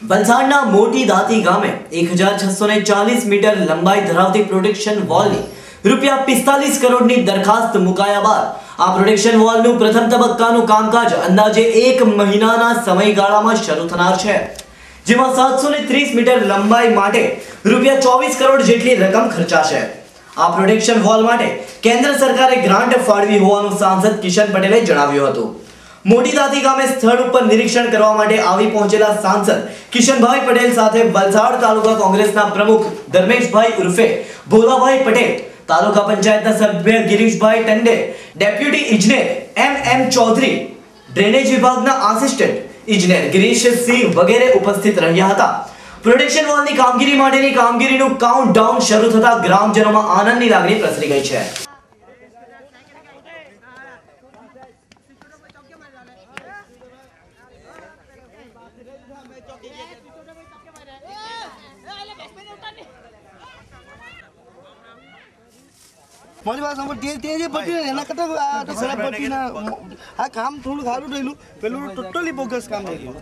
વલસાડના મોટી દાંતી ગામે 1640 મીટર લંબાઈ ધરાવતી પ્રોટેક્શન વોલની ₹45 કરોડની દરખાસ્ત મુકાયા બાદ આ પ્રોટેક્શન વોલનું પ્રથમ તબક્કાનું કામકાજ અંદાજે 1 મહિનાના સમયગાળામાં શરૂ થનાર છે, જેમાં 730 મીટર લંબાઈ માટે ₹24 કરોડ જેટલી રકમ ખર્ચાશે। આ પ્રોટેક્શન વોલ માટે કેન્દ્ર સરકારે ગ્રાન્ટ ફાળવી હોવાનું સાંસદ કિશન પટેલે જણાવ્યું હતું। મોટી દાંતી ગામે સ્થળ ઉપર નિરીક્ષણ કરવા માટે આવી પહોંચેલા સાંસદ કિશનભાઈ પટેલ સાથે વલસાડ તાલુકા કોંગ્રેસના પ્રમુખ ધર્મેશભાઈ ઉર્ફે ભોલાભાઈ પટેલ, તાલુકા પંચાયતના સભ્ય ગિરીશભાઈ ટંડે, ડેપ્યુટી ઇજનેર એમ ચૌધરી, ડ્રેનેજ વિભાગના આસિસ્ટન્ટ ઇજનેર ગિરીશસિંહ વગેરે ઉપસ્થિત રહ્યા હતા। પ્રોટેક્શન વોલની કામગીરી માટેની કામગીરીનું કાઉન્ટડાઉન શરૂ થતા ગ્રામજનોમાં આનંદની લાગણી પ્રસરી ગઈ છે। મારી વાત સાંભળ, તે જે પટ્ટી ને એના કરતા આ ખરાબ પટ્ટીના આ કામ થોડું સારું થયેલું, પેલું ટોટલી બોગસ કામ થઈ ગયું।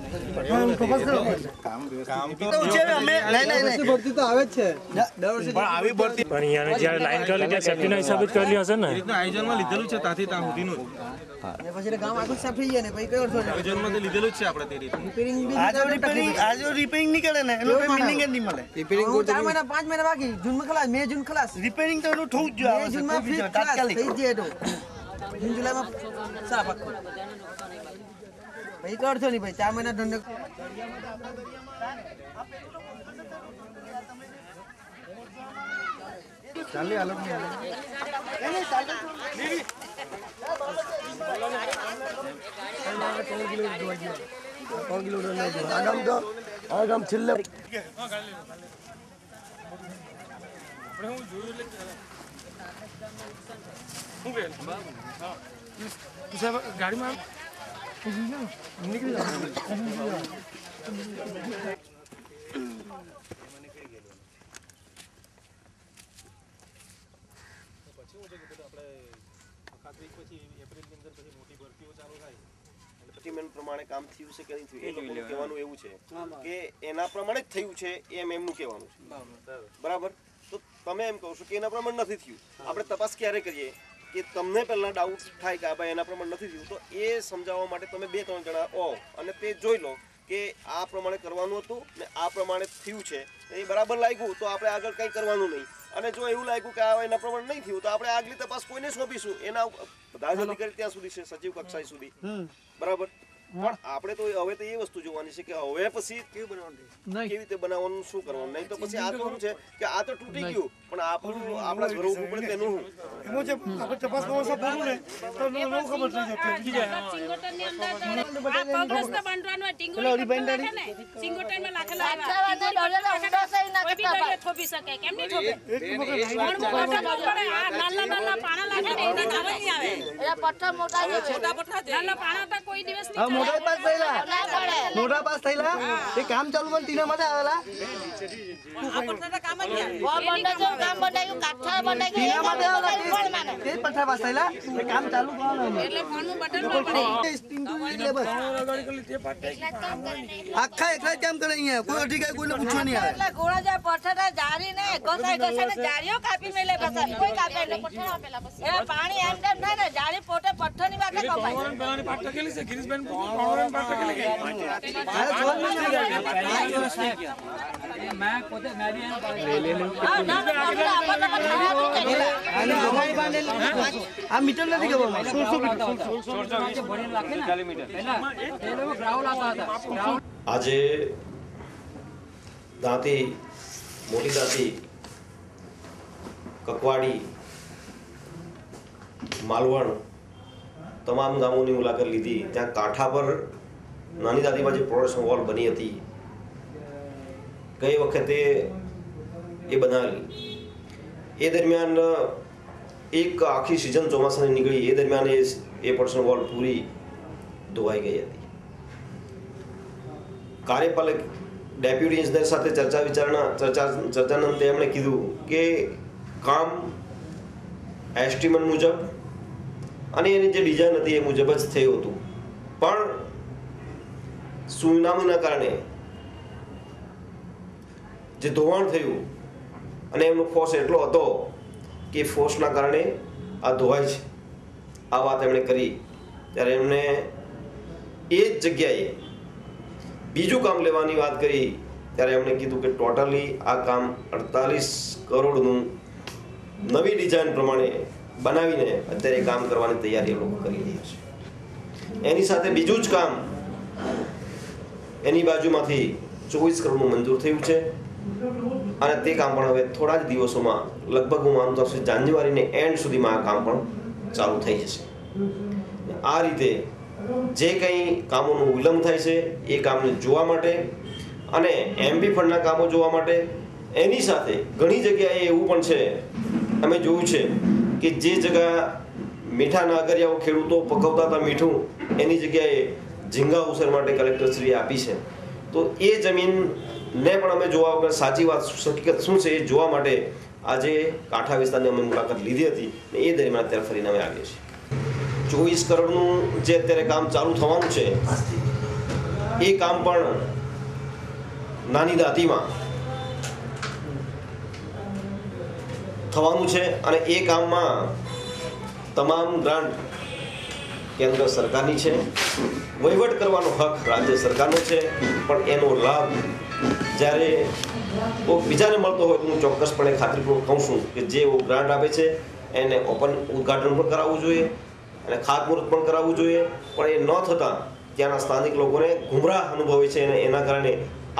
ફોકસ કરો કામ તો છે અમે નહીં ભરતી તો આવે જ છે દર વર્ષે પણ આવી ભરતી પણ અહીંયા જ્યારે લાઈન કરી ત્યાં સેફ્ટીના હિસાબે જ કરેલી હશે ને, રીતના આયોજનમાં લીધેલું છે ત્યાંથી ત્યાં સુધીનું અને પછી ગામ આખું સાફ થઈ જાય ને પછી કઈ વર્ષો આયોજનમાં તો લીધેલું જ છે આપણે તે રીતે રિપેરિંગ નહીં કરે ને એનો કોઈ મીનિંગ જ નહીં મળે। રિપેરિંગ 4 મહિના 5 મહિના બાકી જૂનમાં ખલાસ, મે જૂન ખલાસ, રિપેરિંગ તો એનું થવું જ જોઈએ, જૂનમાં ફ્રી તાત્કાલિક થઈ જાય તો જૂન જુલાઈમાં સાફ આખો ભાઈ કરશો નહીં ભાઈ 4 મહિના ધંધો ચાલે હાલત નહીં આગામ છેલ્લે ગાડીમાં નીકળી પ્રમાણે કામ થયું છે કે નહીં થયું એ લોકોનું કહેવાનું એવું છે કે એના પ્રમાણે જ થયું છે એમ એમનું કહેવાનું છે, બરાબર। તો તમે એમ કહો છો કે એના પ્રમાણે નથી થયું, આપણે તપાસ ક્યારે કરીએ કે તમને પહેલા ડાઉટ થાય કે આ ભાઈ એના પ્રમાણે નથી થયું, તો એ સમજાવવા માટે તમે 2-3 જણા આવો અને તે જોઈ લો કે આ પ્રમાણે કરવાનું હતું ને આ પ્રમાણે થયું છે, એ બરાબર લાગ્યું તો આપણે આગળ કંઈ કરવાનું નહીં, અને જો એવું લાગ્યું કે આ એના પ્રમાણે નહીં થયું તો આપણે આગલી તપાસ કોઈને સોંપીશું, એના બધા જ અધિકારી ત્યાં સુધી છે, સચિવ કક્ષાએ સુધી, બરાબર। પણ આપણે તો હવે તો એ વસ્તુ જોવાની છે કે હવે પછી કેવી બનાવવાનું, કેવી રીતે બનાવવાનું, શું કરવાનું, નહીં તો પછી આ તો શું છે કે આ તો તૂટી ગયું પણ આપણું આપણા ઘરો ઉપર પડે તેનું એમાં જે આપણે તપાસ કરવાનો બોલું ને તો નો ખબર થઈ જાય સિંગોટનની અંદર આ પગ રસ્તો બાંધવાનો ટિંગોટન ને સિંગોટનમાં લાખેલા કોઈ બી દરિયો થોપી શકે, કેમ નહીં થોપે આ નાના નાના પાણા લાગે ને એની નામ નહીં આવે, એ પથ્થર મોટા નાના પાણા તો કોઈ દિવસ નહીં મોટા પાસ થયેલા એ કામ ચાલુ પણ તીના માટે આવેલા આ પથ્થરના કામ જ નહીં કામ બનાવ્યું કાઠા બનાવ્યું તીના માટે આવેલા તે પથ્થર પાસ થયેલા એ કામ ચાલુ કરવાનું એટલે ફોર્મ બટનમાં પડે આખા એકલા કામ કરે અહીંયા કોઈ અધિકારી કોઈને પૂછવા નહીં આવે એટલે ગોળા જાય પથ્થર જારી ને ઘસાય ને જારીઓ કાપી મેલે બસ કોઈ કાપે એટલે પથ્થર આપેલા પછી એ પાણી એમ તેમ થાય ને જારી પોતે પથ્થરની વાતે કપાય પેલાની પાટ ટકેલી છે ગિરીશબેન પાવરન પાટ ટકેલી ગઈ અરે જોર નહીં मैं પોતે मैं भी આ મીટર નથી ખબર 16 આજે દાંતી, મોટી દાંતી, કકવાડી, માલવણ તમામ ગામોની મુલાકાત લીધી। ત્યાં કાંઠા પર નાની દાંતીમાં જે પ્રોટેક્શન વોલ બની હતી ગઈ વખતે એ બનાવેલી, એ દરમિયાન એક આખી સિઝન ચોમાસાની નીકળી, એ દરમિયાન એ પ્રોટેક્શન વોલ પૂરી ધોવાઈ ગઈ હતી। કાર્યપાલક ડેપ્યુટી ઇજનેર સાથે ચર્ચાનંતરે એમણે કીધું કે કામ એસ્ટિમેટ મુજબ અને એની જે ડિઝાઇન હતી એ મુજબ જ થયું હતું, પણ સુનામીના કારણે જે ધોવાણ થયું અને એમનો ફોર્સ એટલો હતો કે ફોર્સના કારણે આ ધોવાય છે, આ વાત એમણે કરી ત્યારે એમણે એ જ જગ્યાએ બીજું કામ લેવાની વાત કરી ત્યારે એમણે કીધું કે ટોટલી આ કામ 48 કરોડનું નવી ડિઝાઇન પ્રમાણે બનાવીને અત્યારે કામ કરવાની તૈયારી એ લોકો કરી રહ્યા છે. એની સાથે બીજું જ કામ એની બાજુમાંથી 24 કરોડનું મંજૂર થયું છે અને તે કામ પણ હવે થોડા જ દિવસોમાં લગભગ હું માનું તો જાન્યુઆરીને એન્ડ સુધીમાં આ કામ પણ ચાલુ થઈ જશે. આ રીતે જે કંઈ કામોનું વિલંબ થાય છે એ કામને જોવા માટે અને એમપી ફંડના કામો જોવા માટે એની સાથે ઘણી જગ્યાએ એવું પણ છે, અમે જોયું છે કે જે જગ્યા મીઠાના અગરિયાઓ ખેડૂતો પકવતા હતા મીઠું, એની જગ્યાએ ઝીંગા ઉછેર માટે કલેક્ટરશ્રીએ આપી છે. તો એ જમીનને પણ અમે જોવા વગર સાચી વાત હકીકત શું છે એ જોવા માટે આજે કાંઠા વિસ્તારની અમે મુલાકાત લીધી હતી ને એ દરમિયાન અત્યારે ફરીને અમે આવીએ છીએ. 24 કરોડનું જે અત્યારે કામ ચાલુ થવાનું છે એ કામ પણ નાની દાંતીમાં થવાનું છે અને એ કામમાં તમામ ગ્રાન્ટ કેન્દ્ર સરકારની છે, વહીવટ કરવાનો હક રાજ્ય સરકારનો છે, પણ એનો લાભ જ્યારે બીજાને મળતો હોય તો હું ચોક્કસપણે ખાતરીપૂર્વક કહું છું કે જે ગ્રાન્ટ આપે છે એને ઓપન ઉદ્ઘાટન પણ કરાવવું જોઈએ અને ખાતમુહૂર્ત પણ કરાવવું જોઈએ, પણ એ ન થતાં ત્યાંના સ્થાનિક લોકોને ગુમરાહ અનુભવે છે અને એના કારણે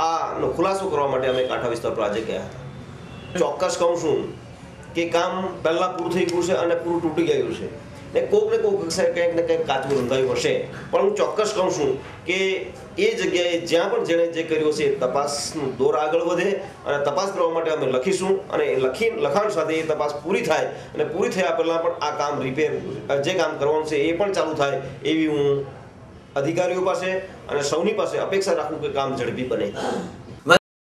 આનો ખુલાસો કરવા માટે અમે કાંઠા વિસ્તાર પર આજે ગયા હતા. ચોક્કસ કહું છું કે કામ પહેલાં પૂરું થઈ ગયું છે અને પૂરું તૂટી ગયું છે ને કોઈક કંઈક ને કંઈક કાચું રંધાયું હશે, પણ હું ચોક્કસ કહું છું કે એ જગ્યાએ જ્યાં પણ જેણે જે કર્યું હશે તપાસનું દોર આગળ વધે અને તપાસ કરવા માટે અમે લખીશું અને લખાણ સાથે એ તપાસ પૂરી થાય અને પૂરી થયા પહેલાં પણ આ કામ રિપેર જે કામ કરવાનું છે એ પણ ચાલુ થાય એવી હું અધિકારીઓ પાસે અને સૌની પાસે અપેક્ષા રાખું કે કામ ઝડપી બને.